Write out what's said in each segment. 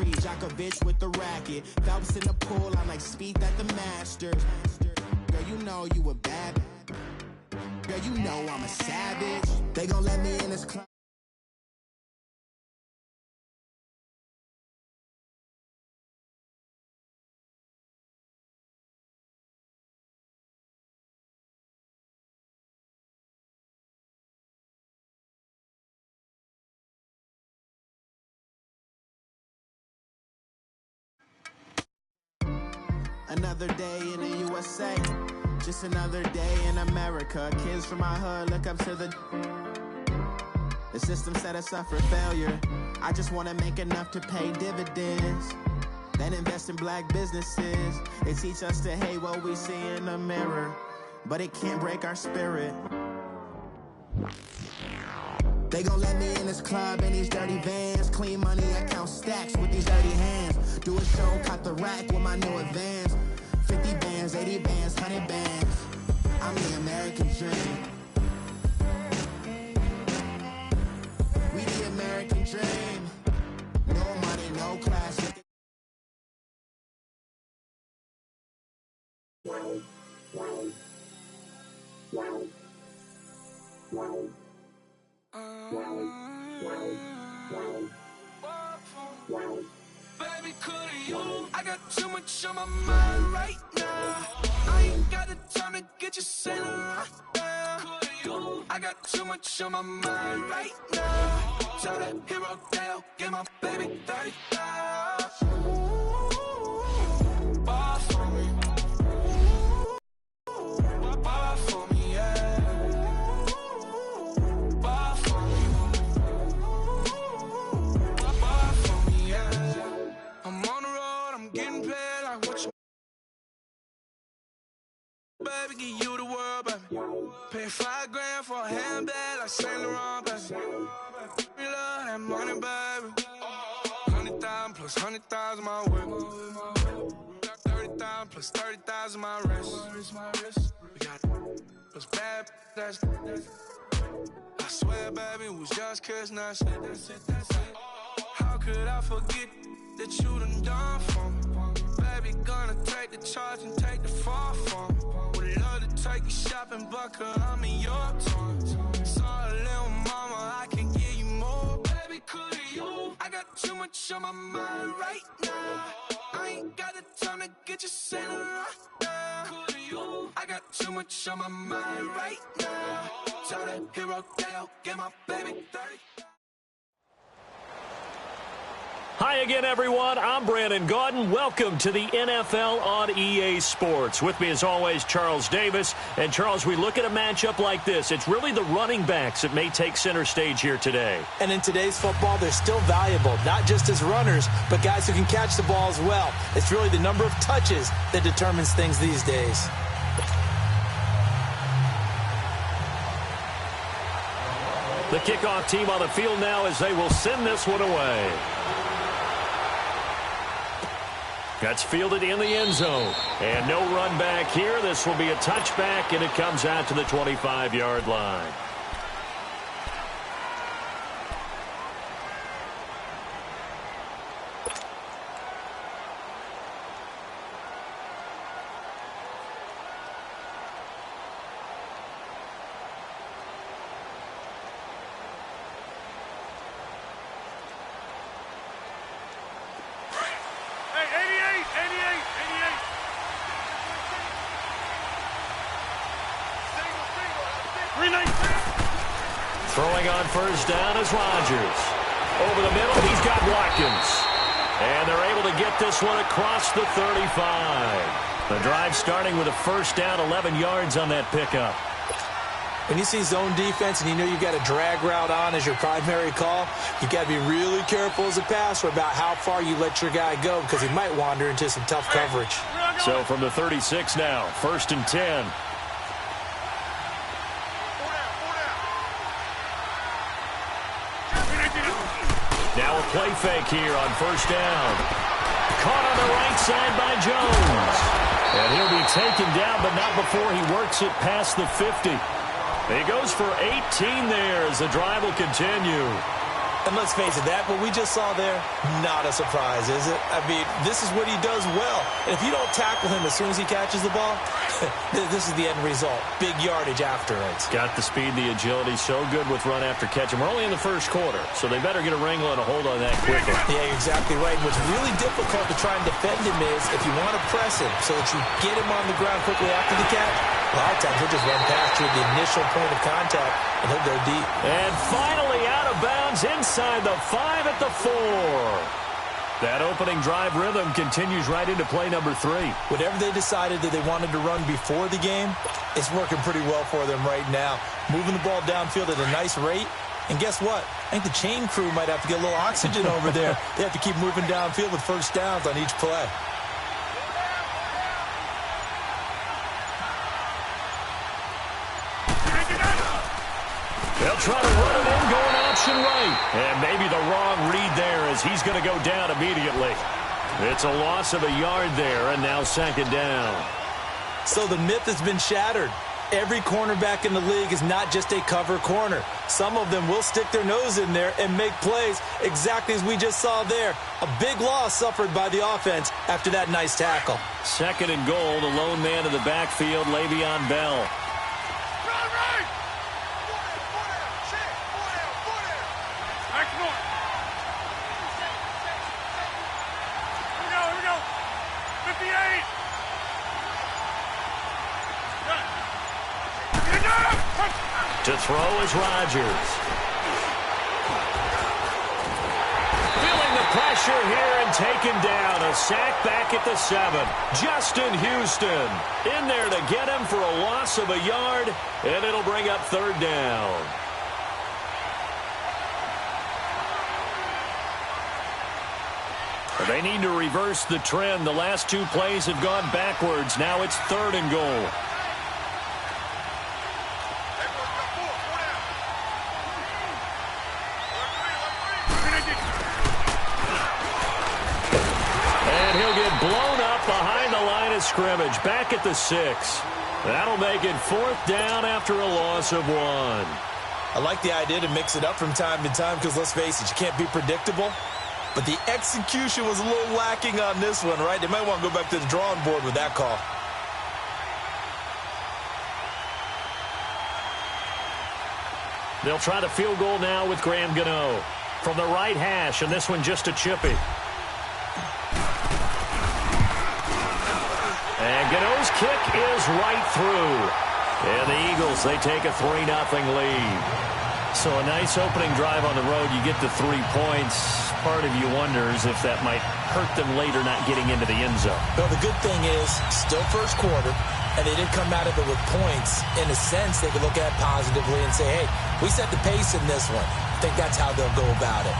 free. Djokovic with the racket. Phelps in the pool, I'm like Speed at the Masters. Girl, you know you a bad. Girl, you know I'm a savage. They gon' let me in this club. Another day in the USA, just another day in America. Kids from my hood look up to the system set us up for failure. I just want to make enough to pay dividends, then invest in black businesses. They teach us to hate what we see in the mirror, but it can't break our spirit. They gon' let me in this club in these dirty vans. Clean money, I count stacks with these dirty hands. Do a show, cut the rack with my new advance. 50 bands, 80 bands, 100 bands. I'm the American dream. We the American dream. No money, no class. Baby, could you? I got too much on my mind right now. I ain't got the time to get you sailing right now. Could you? I got too much on my mind right now. Tell that hero Dale, get my baby 30,000. Bar for me. Bar for me, yeah. Bar for me. Bar for me, yeah. I'm on the road, I'm getting paid like what you. Baby, give you the world, baby. Pay $5 grand for a handbag like Saint Laurent, baby. We love that money, baby. 100,000 plus 100,000 my way. 30,000 plus 30,000 my wrist. We got those bad, that's. I swear, baby, it was just kissing us. How could I forget that you done for me? Baby, gonna take the charge and take the fall from me. Would love to take you shopping, but I'm in your town. Sorry, little mama, I can give you more. Baby, could you? I got too much on my mind right now. I ain't got the time to get you sailing right now. Could you? I got too much on my mind right now. Tell that hero Dale, get my baby 30. Hi again, everyone. I'm Brandon Gaudin. Welcome to the NFL on EA Sports. With me, as always, Charles Davis. And, Charles, we look at a matchup like this. It's really the running backs that may take center stage here today. And in today's football, they're still valuable, not just as runners, but guys who can catch the ball as well. It's really the number of touches that determines things these days. The kickoff team on the field now as they will send this one away. That's fielded in the end zone. And no run back here. This will be a touchback, and it comes out to the 25-yard line. Throwing on first down is Rodgers. Over the middle, he's got Watkins. And they're able to get this one across the 35. The drive starting with a first down, 11 yards on that pickup. When you see zone defense and you know you've got a drag route on as your primary call, you've got to be really careful as a passer about how far you let your guy go because he might wander into some tough coverage. So from the 36 now, first and 10. Now a play fake here on first down. Caught on the right side by Jones. And he'll be taken down, but not before he works it past the 50. He goes for 18 there as the drive will continue. And let's face it, that what we just saw there, not a surprise, is it? I mean, this is what he does well. And if you don't tackle him as soon as he catches the ball, this is the end result. Big yardage after it. Got the speed, the agility, so good with run after catch. And we're only in the first quarter, so they better get a wrangle and a hold on that quickly. Yeah, you're exactly right. What's really difficult to try and defend him is if you want to press him so that you get him on the ground quickly after the catch, a lot of times he'll just run past you at the initial point of contact, and he'll go deep. And finally out of bounds inside the 5 at the 4. That opening drive rhythm continues right into play number 3. Whatever they decided that they wanted to run before the game, it's working pretty well for them right now. Moving the ball downfield at a nice rate. And guess what? I think the chain crew might have to get a little oxygen over there. They have to keep moving downfield with first downs on each play. They'll try to run it in, going option right. And maybe the wrong read there as he's going to go down immediately. It's a loss of a yard there, and now second down. So the myth has been shattered. Every cornerback in the league is not just a cover corner. Some of them will stick their nose in there and make plays exactly as we just saw there. A big loss suffered by the offense after that nice tackle. Second and goal, the lone man in the backfield, Le'Veon Bell. To throw is Rodgers. Feeling the pressure here and taken down. A sack back at the 7. Justin Houston in there to get him for a loss of a yard, and it'll bring up third down. They need to reverse the trend. The last 2 plays have gone backwards. Now it's third and goal. Blown up behind the line of scrimmage, back at the 6. That'll make it fourth down after a loss of 1. I like the idea to mix it up from time to time because, let's face it, you can't be predictable. But the execution was a little lacking on this one, right? They might want to go back to the drawing board with that call. They'll try the field goal now with Graham Gano from the right hash, and this one just a chippy. And Gano's kick is right through. And the Eagles, they take a 3-0 lead. So a nice opening drive on the road. You get the 3 points. Part of you wonders if that might hurt them later not getting into the end zone. Well, the good thing is, still first quarter, and they didn't come out of it with points. In a sense, they could look at it positively and say, hey, we set the pace in this one. I think that's how they'll go about it.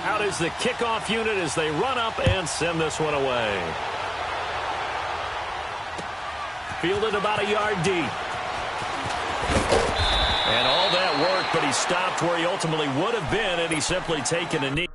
Out is the kickoff unit as they run up and send this one away. Fielded about a yard deep. And all that work, but he stopped where he ultimately would have been had he simply taken a knee.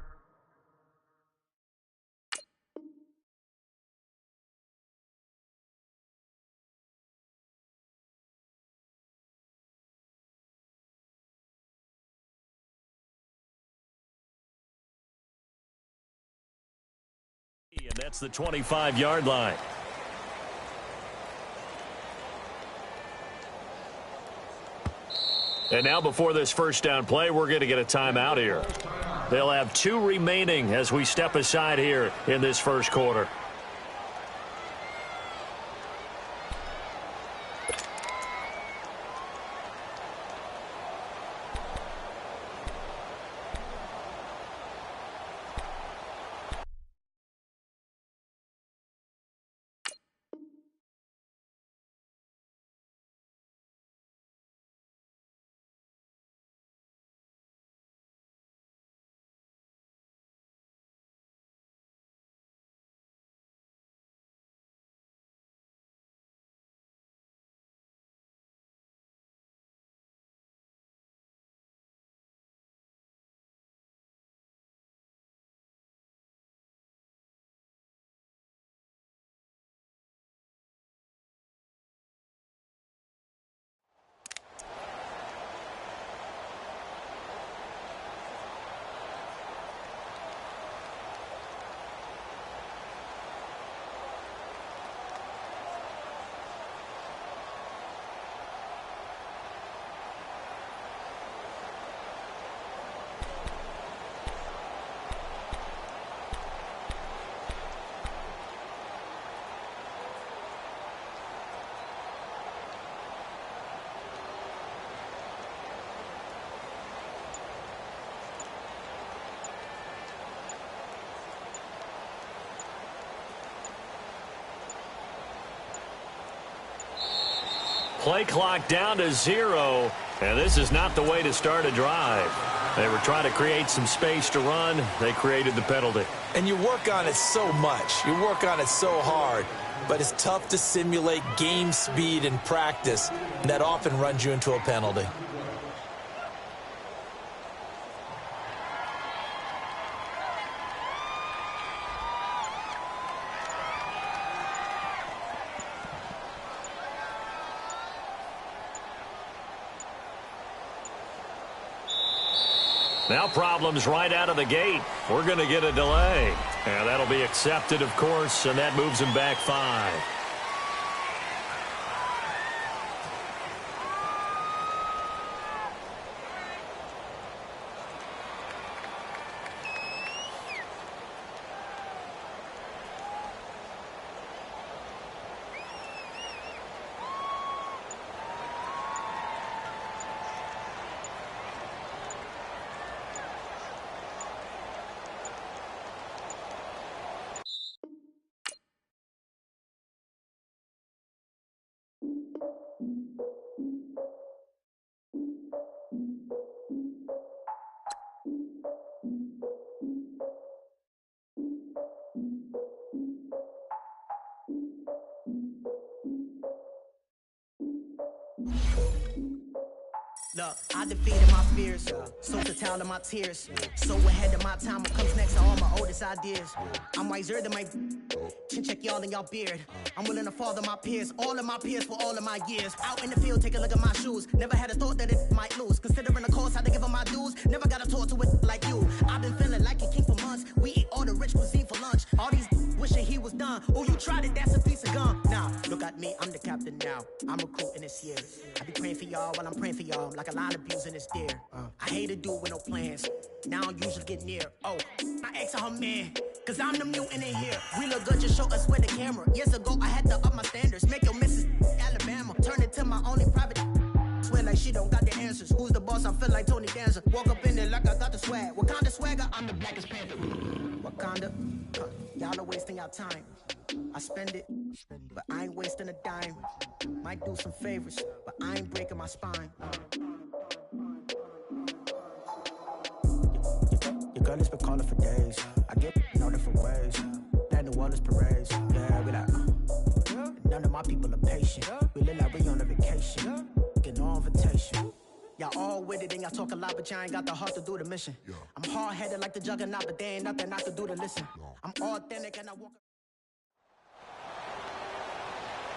And that's the 25-yard line. And now before this first down play, we're going to get a timeout here. They'll have 2 remaining as we step aside here in this first quarter. Play clock down to 0, and this is not the way to start a drive. They were trying to create some space to run. They created the penalty. And you work on it so much. You work on it so hard. But it's tough to simulate game speed in practice. And that often runs you into a penalty. Now problems right out of the gate. We're going to get a delay. And that'll be accepted, of course, and that moves him back 5. Look, I defeated my fears, so to tell of my tears. So ahead of my time, what comes next are all my oldest ideas. I'm wiser than my chin check y'all in y'all beard. I'm willing to father my peers, all of my peers for all of my years. Out in the field, take a look at my shoes. Never had a thought that it might lose. Considering the cost, how to give them my dues. Never got a talk to it like you. I've been feeling like a king for months. We eat all the rich cuisine for lunch. All these wishing he was done. Oh, you tried it, that's a piece of gum. Now, look at me, I'm the captain now. I'm recruiting this year. I be praying for y'all while I'm praying for y'all. Like a line of abuse in this deer. I hate to do it with no plans. Now I usually get near. Oh, my ex and her man. Cause I'm the mutant in here. We look good, just show us with the camera. Years ago, I had to up my standards. Make your missus Alabama. Turn it to my only private. Swear like she don't got the answers. Who's the boss? I feel like Tony Danza. Walk up in there like I got the swag. What kind of swagger? I'm the blackest panther. Wakanda. Y'all are wasting your time. I spend it, but I ain't wasting a dime. Might do some favors, but I ain't breaking my spine. Your girl has been calling for days. I get in all different ways. That New Orleans parades. Yeah, we like, none of my people are patient. We live like we on a vacation. Get no invitation. Y'all all with it and y'all talk a lot, but y'all ain't got the heart to do the mission. I'm hard-headed like the juggernaut, but there ain't nothing I can do to listen. I'm authentic and I walk.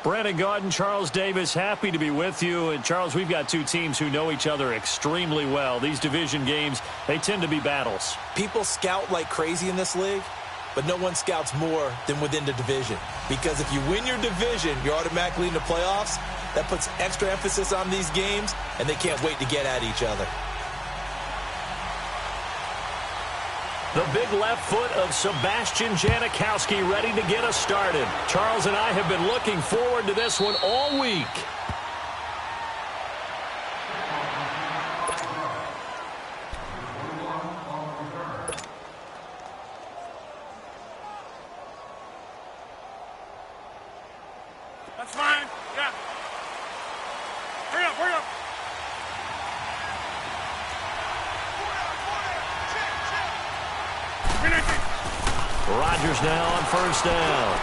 Brandon Gaudin, Charles Davis, happy to be with you. And, Charles, we've got two teams who know each other extremely well. These division games, they tend to be battles. People scout like crazy in this league, but no one scouts more than within the division. Because if you win your division, you're automatically in the playoffs. That puts extra emphasis on these games, and they can't wait to get at each other. The big left foot of Sebastian Janikowski ready to get us started. Charles and I have been looking forward to this one all week. That's fine. Yeah. Hurry up, hurry up. Rodgers now on first down.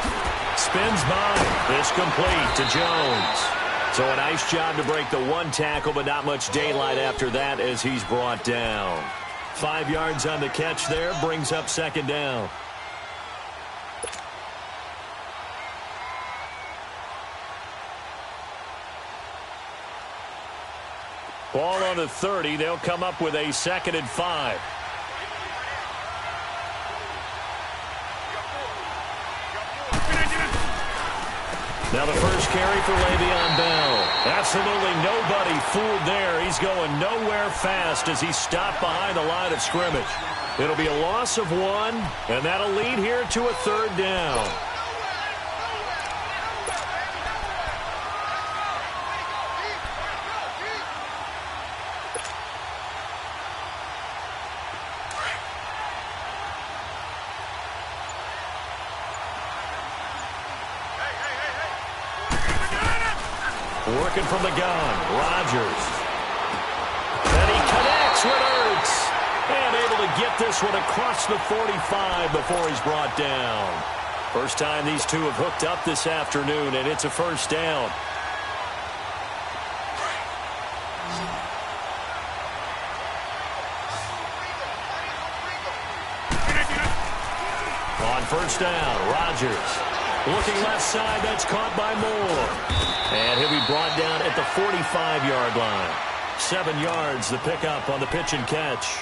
Spins by. It's complete to Jones. So a nice job to break the one tackle, but not much daylight after that as he's brought down. 5 yards on the catch there, brings up second down. Ball on the 30. They'll come up with a 2nd and 5. Now the first carry for Le'Veon Bell. Absolutely nobody fooled there. He's going nowhere fast as he's stopped behind the line of scrimmage. It'll be a loss of 1, and that'll lead here to a 3rd down. Working from the gun, Rodgers. And he connects with Ertz. And able to get this one across the 45 before he's brought down. First time these two have hooked up this afternoon, and it's a first down. On first down, Rodgers. Looking left side, that's caught by Moore. And he'll be brought down at the 45-yard line. 7 yards, the pickup on the pitch and catch.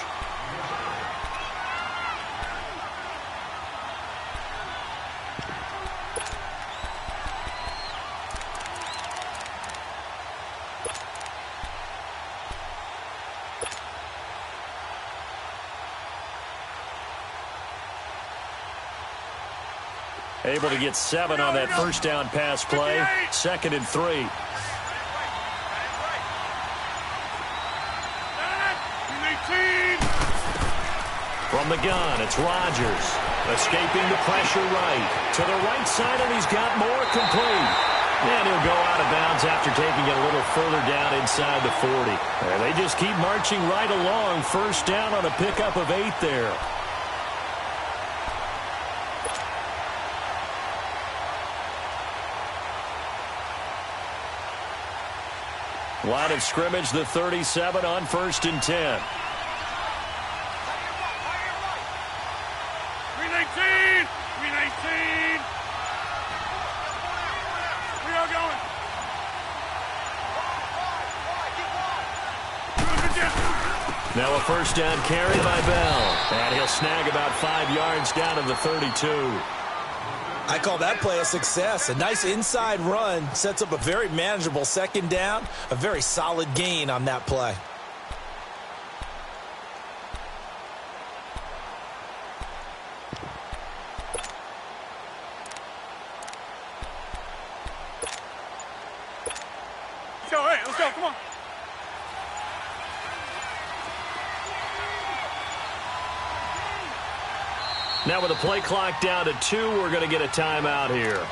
Able to get 7 on that first down pass play. 2nd and 3. From the gun, it's Rodgers. Escaping the pressure right. To the right side, and he's got more complete. And he'll go out of bounds after taking it a little further down inside the 40. And they just keep marching right along. First down on a pickup of 8 there. Line of scrimmage, the 37 on 1st and 10. 319! We are going. Now a first down carry by Bell. And he'll snag about 5 yards down to the 32. I call that play a success. A nice inside run sets up a very manageable 2nd down. A very solid gain on that play. Let's go, hey, let's go, come on. Now with the play clock down to 2, we're going to get a timeout here.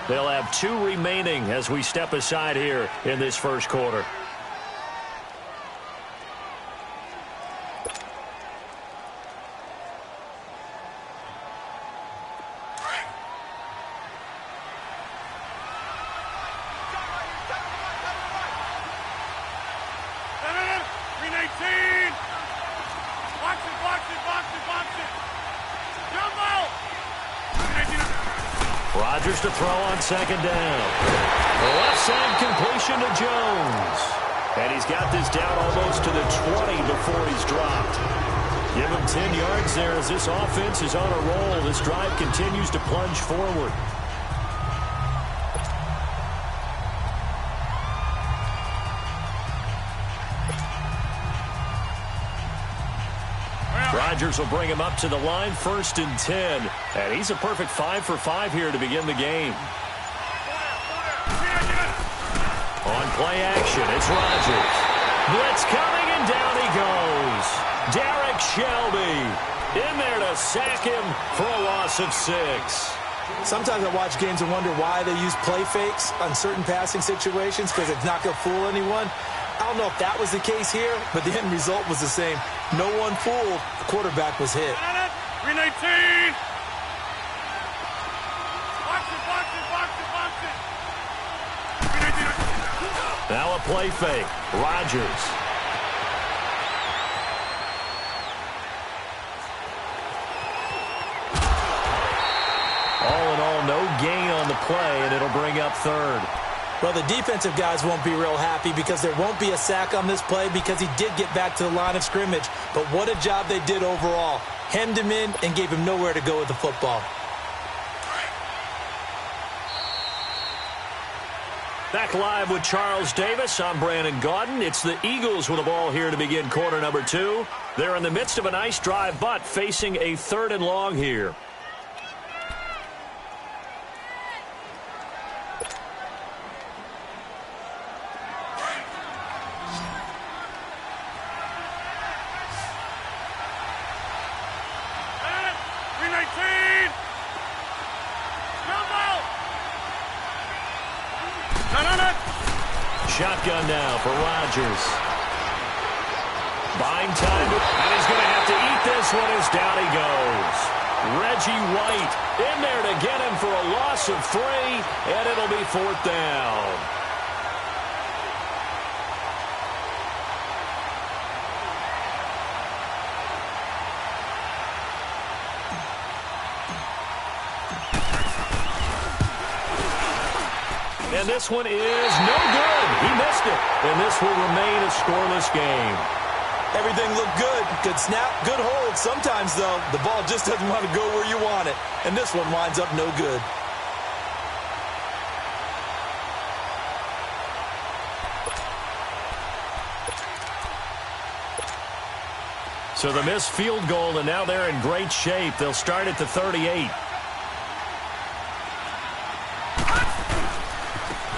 They'll have 2 remaining as we step aside here in this first quarter. Rodgers to throw on 2nd down. Left side completion to Jones. And he's got this down almost to the 20 before he's dropped. Give him 10 yards there as this offense is on a roll. This drive continues to plunge forward. Rodgers will bring him up to the line, 1st and 10. And he's a perfect 5 for 5 here to begin the game. On play action, it's Rodgers. Blitz coming, and down he goes. Derek Shelby in there to sack him for a loss of 6. Sometimes I watch games and wonder why they use play fakes on certain passing situations, because it's not going to fool anyone. I don't know if that was the case here, but the end result was the same. No one fooled. The quarterback was hit. 319! Box it! Now a play fake. Rodgers. All in all, no gain on the play, and it'll bring up 3rd. Well, the defensive guys won't be real happy because there won't be a sack on this play because he did get back to the line of scrimmage. But what a job they did overall. Hemmed him in and gave him nowhere to go with the football. Back live with Charles Davis. I'm Brandon Gaudin. It's the Eagles with the ball here to begin quarter number 2. They're in the midst of a nice drive, but facing a 3rd and long here. shotgun now for Rodgers. Buying time, and he's going to have to eat this one as down he goes. Reggie White in there to get him for a loss of 3, and it'll be 4th down. And this one is no good. He missed it. And this will remain a scoreless game. Everything looked good. Good snap, good hold. Sometimes, though, the ball just doesn't want to go where you want it. And this one winds up no good. So the missed field goal, and now they're in great shape. They'll start at the 38.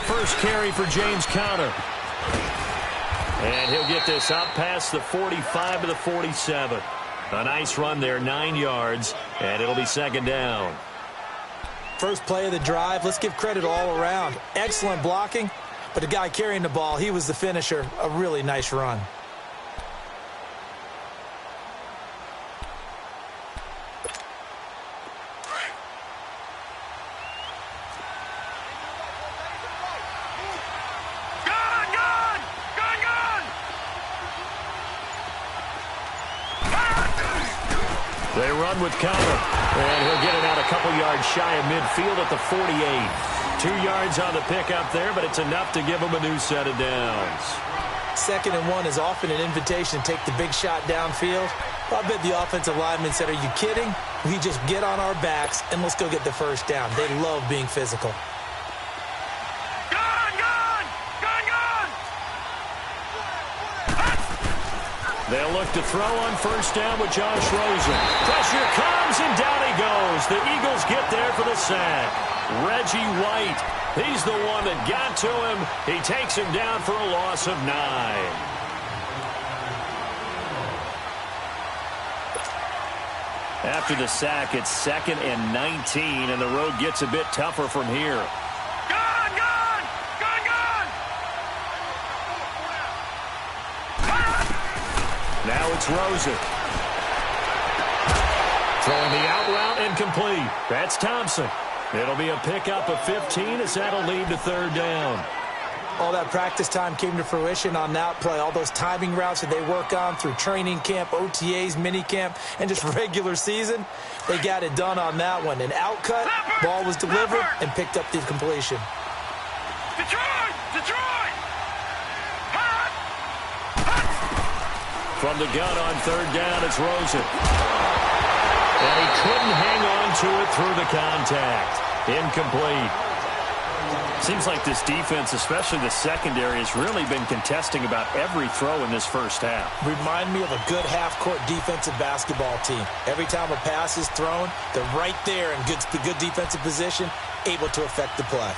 First carry for James Conner. And he'll get this up past the 45 to the 47. A nice run there, 9 yards, and it'll be 2nd down. First play of the drive, let's give credit all around. Excellent blocking, but the guy carrying the ball, he was the finisher. A really nice run. They run with Conner, and he'll get it out a couple yards shy of midfield at the 48. 2 yards on the pickup there, but it's enough to give him a new set of downs. 2nd and 1 is often an invitation to take the big shot downfield. Well, I bet the offensive lineman said, "Are you kidding? We just get on our backs and let's go get the first down." They love being physical. They'll look to throw on first down with Josh Rosen. Pressure comes, and down he goes. The Eagles get there for the sack. Reggie White, he's the one that got to him. He takes him down for a loss of 9. After the sack, it's 2nd and 19, and the road gets a bit tougher from here. Now it's Rosen. Throwing the out route incomplete. That's Thompson. It'll be a pickup of 15 as that'll lead to 3rd down. All that practice time came to fruition on that play. All those timing routes that they work on through training camp, OTAs, minicamp, and just regular season, they got it done on that one. An out cut, ball was delivered, and picked up the completion. Detroit! From the gun on 3rd down, it's Rosen. And he couldn't hang on to it through the contact. Incomplete. Seems like this defense, especially the secondary, has really been contesting about every throw in this first half. Remind me of a good half-court defensive basketball team. Every time a pass is thrown, they're right there in good defensive position, able to affect the play.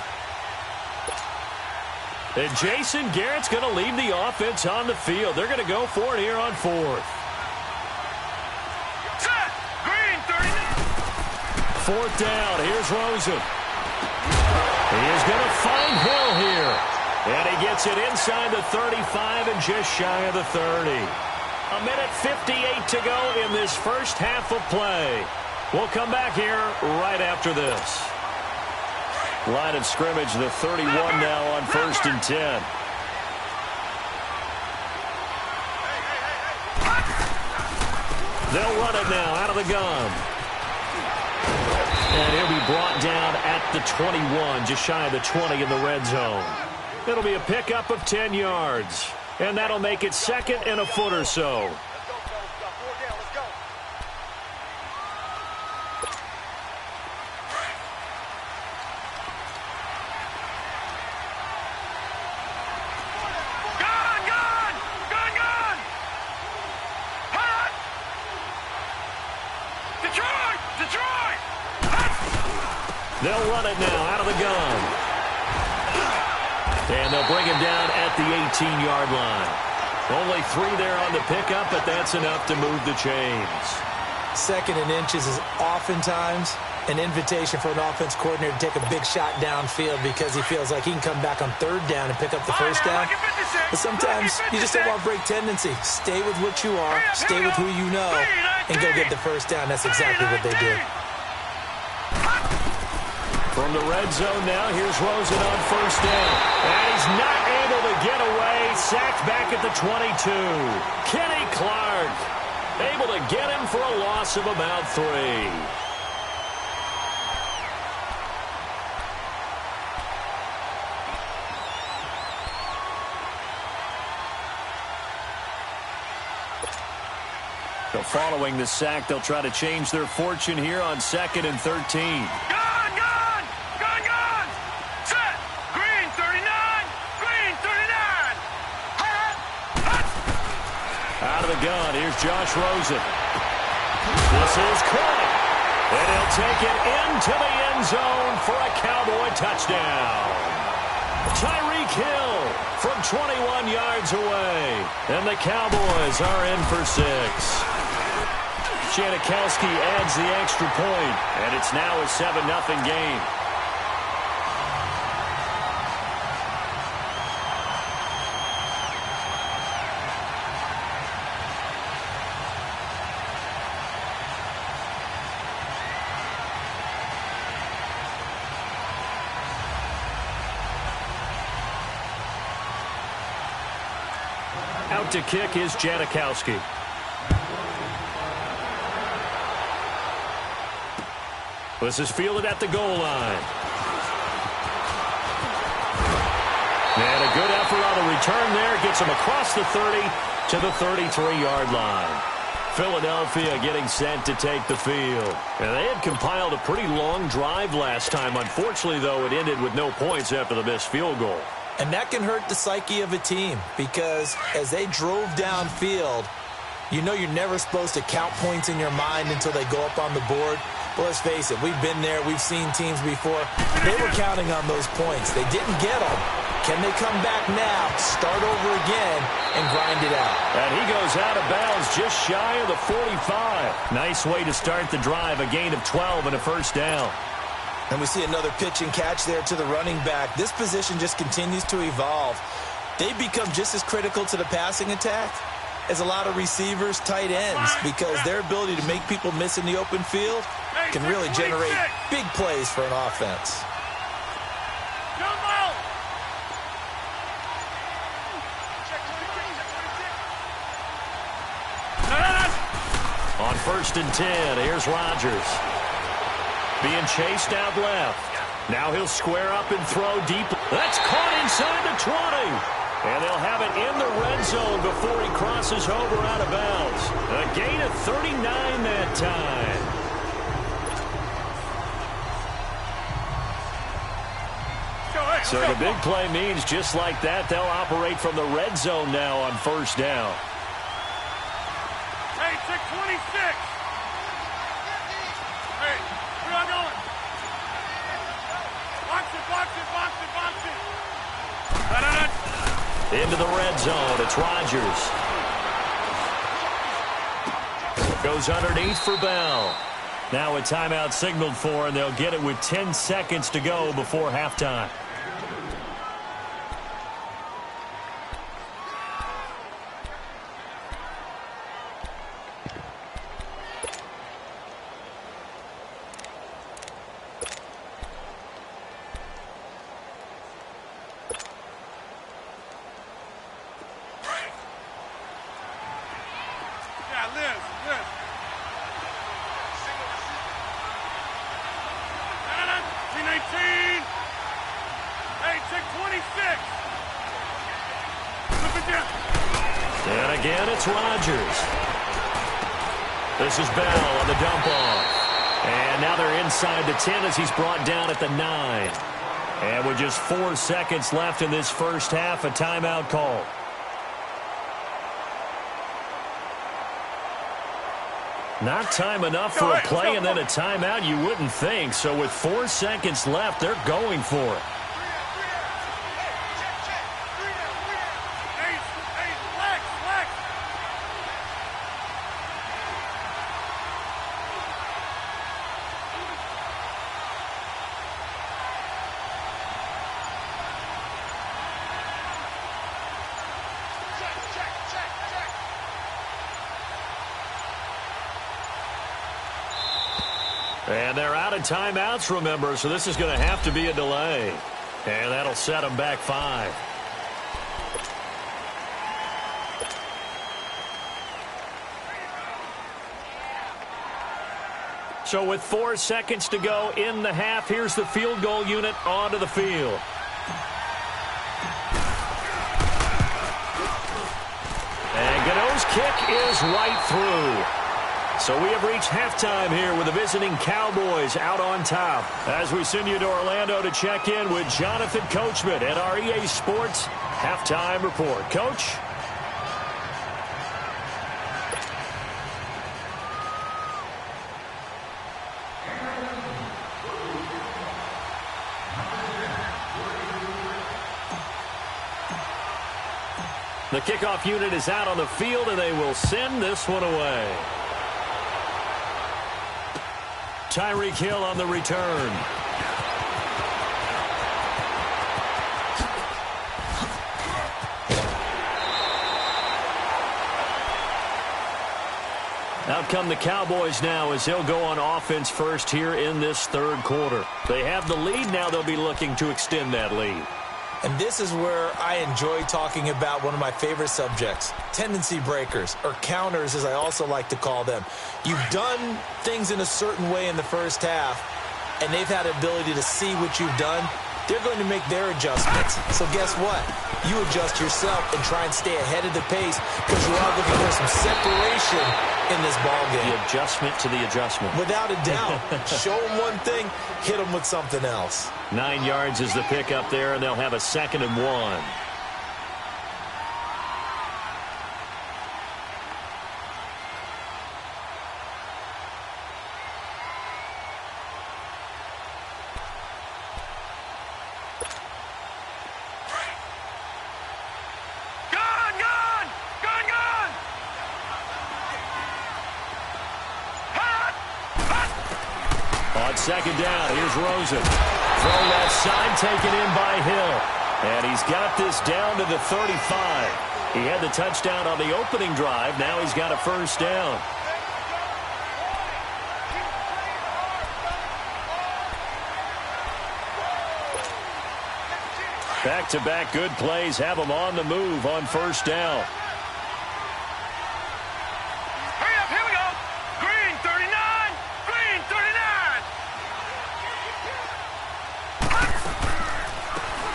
And Jason Garrett's going to leave the offense on the field. They're going to go for it here on 4th. Set! Green, 30. 4th down. Here's Rosen. He is going to find Hill here. And he gets it inside the 35 and just shy of the 30. 1:58 to go in this first half of play. We'll come back here right after this. Line of scrimmage, the 31 now on 1st and 10. They'll run it now out of the gun. And he'll be brought down at the 21, just shy of the 20 in the red zone. It'll be a pickup of 10 yards. And that'll make it 2nd and a foot or so. They'll run it now out of the gun. And they'll bring him down at the 18-yard line. Only 3 there on the pickup, but that's enough to move the chains. 2nd and inches is oftentimes An invitation for an offense coordinator to take a big shot downfield because he feels like he can come back on third down and pick up the first down. But sometimes you just don't want break tendency. Stay with what you are, stay with who you know, and go get the first down. That's exactly what they did. From the red zone now, here's Rosen on first down. And he's not able to get away. Sacked back at the 22. Kenny Clark able to get him for a loss of about 3. So following the sack, they'll try to change their fortune here on 2nd and 13. Gone! Set! Green 39! Green 39! Out of the gun, here's Josh Rosen. This is caught. And he'll take it into the end zone for a Cowboy touchdown. Tyreek Hill from 21 yards away. And the Cowboys are in for 6. Janikowski adds the extra point, and it's now a 7-0 game. Out to kick is Janikowski. This is fielded at the goal line. And a good effort on the return there. Gets him across the 30 to the 33-yard line. Philadelphia getting set to take the field. And they had compiled a pretty long drive last time. Unfortunately, though, it ended with no points after the missed field goal. And that can hurt the psyche of a team because as they drove downfield, you know you're never supposed to count points in your mind until they go up on the board. But let's face it, we've been there. We've seen teams before. They were counting on those points. They didn't get them. Can they come back now, start over again, and grind it out? And he goes out of bounds just shy of the 45. Nice way to start the drive, a gain of 12 and a first down. And we see another pitch and catch there to the running back. This position just continues to evolve. They become just as critical to the passing attack as a lot of receivers, tight ends, because their ability to make people miss in the open field can really generate big plays for an offense. On 1st and 10, here's Rodgers. Being chased out left. Now he'll square up and throw deep. That's caught inside the 20. And they'll have it in the red zone before he crosses over out of bounds. A gain of 39 that time. So the big play means just like that, they'll operate from the red zone now on 1st down. Hey, check 26. Hey, where y'all going? Box it, box it, box it, box it. Into the red zone, it's Rodgers. Goes underneath for Bell. Now a timeout signaled for, and they'll get it with 10 seconds to go before halftime. And again, it's Rodgers. This is Bell on the dump off. And now they're inside the 10 as he's brought down at the 9. And with just 4 seconds left in this first half, a timeout call. Not time enough for a play and then a timeout, you wouldn't think. So with 4 seconds left, they're going for it. And they're out of timeouts, remember, so this is going to have to be a delay. And that'll set them back 5. So with 4 seconds to go in the half, here's the field goal unit onto the field. And Gano's kick is right through. So we have reached halftime here with the visiting Cowboys out on top. As we send you to Orlando to check in with Jonathan Coachman at our EA Sports Halftime Report. Coach? The kickoff unit is out on the field, and they will send this one away. Tyreek Hill on the return. Out come the Cowboys now as they'll go on offense first here in this third quarter. They have the lead now. They'll be looking to extend that lead. And this is where I enjoy talking about one of my favorite subjects, tendency breakers, or counters as I also like to call them. You've done things in a certain way in the first half, and they've had the ability to see what you've done. They're going to make their adjustments. So guess what? You adjust yourself and try and stay ahead of the pace because you are looking for some separation in this ballgame. The adjustment to the adjustment. Without a doubt. Show them one thing, hit them with something else. 9 yards is the pick up there, and they'll have a 2nd and 1. Second down, here's Rosen. Throw left side, taken in by Hill. And he's got this down to the 35. He had the touchdown on the opening drive. Now he's got a first down. Back-to-back good plays have him on the move on first down.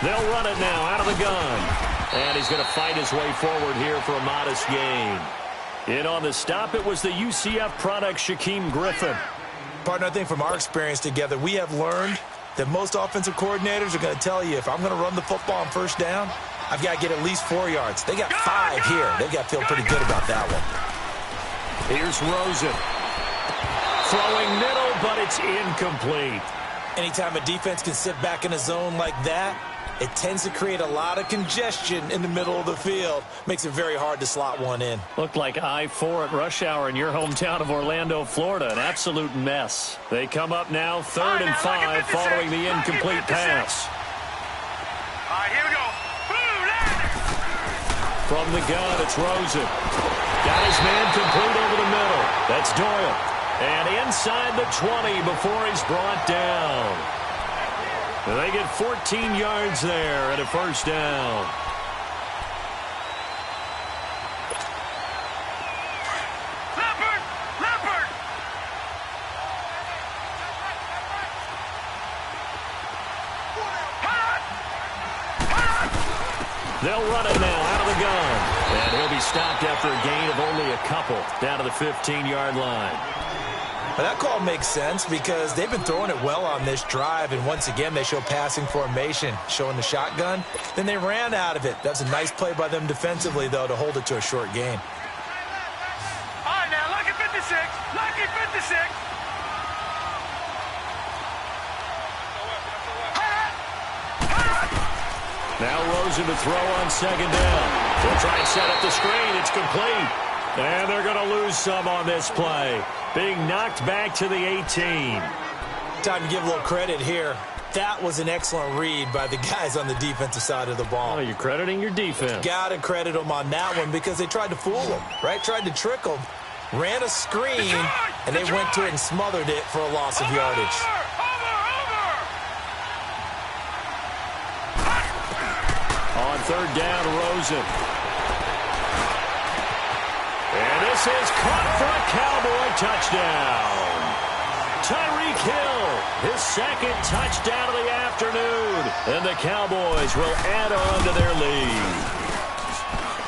They'll run it now out of the gun. And he's going to fight his way forward here for a modest gain. In on the stop, it was the UCF product, Shaquem Griffin. Partner, I think from our experience together, we have learned that most offensive coordinators are going to tell you, if I'm going to run the football on first down, I've got to get at least 4 yards. They got 5 here. They've got to feel pretty good about that one. Here's Rosen. Throwing middle, but it's incomplete. Anytime a defense can sit back in a zone like that, it tends to create a lot of congestion in the middle of the field. Makes it very hard to slot one in. Looked like I-4 at rush hour in your hometown of Orlando, Florida. An absolute mess. They come up now 3rd and 5 following the incomplete pass. All right, here we go. From the gun, it's Rosen. Got his man complete over the middle. That's Doyle. And inside the 20 before he's brought down. They get 14 yards there and a first down. Leopard! They'll run it now out of the gun. And he'll be stopped after a gain of only a couple down to the 15-yard line. But that call makes sense because they've been throwing it well on this drive, and once again they show passing formation, showing the shotgun. Then they ran out of it. That's a nice play by them defensively, though, to hold it to a short gain. All right, now, lucky 56. Lucky 56. Now Rosen to throw on second down. They'll try and set up the screen. It's complete. And they're going to lose some on this play. Being knocked back to the 18. Time to give a little credit here. That was an excellent read by the guys on the defensive side of the ball. Oh, you're crediting your defense. Got to credit them on that one because they tried to fool them, right? Tried to trick them. ran a screen, and they went to it and smothered it for a loss of yardage. On third down, Rosen. And this is caught for a Cowboy touchdown. Tyreek Hill, his second touchdown of the afternoon. And the Cowboys will add on to their lead.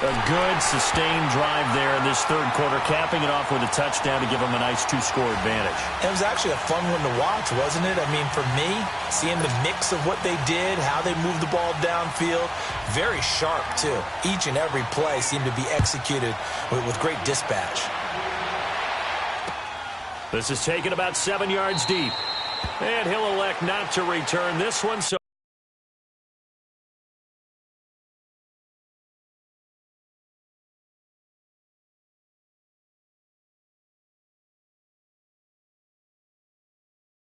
A good, sustained drive there in this third quarter, capping it off with a touchdown to give them a nice two-score advantage. It was actually a fun one to watch, wasn't it? I mean, for me, seeing the mix of what they did, how they moved the ball downfield, very sharp, too. Each and every play seemed to be executed with great dispatch. This is taken about 7 yards deep. And he'll elect not to return this one, so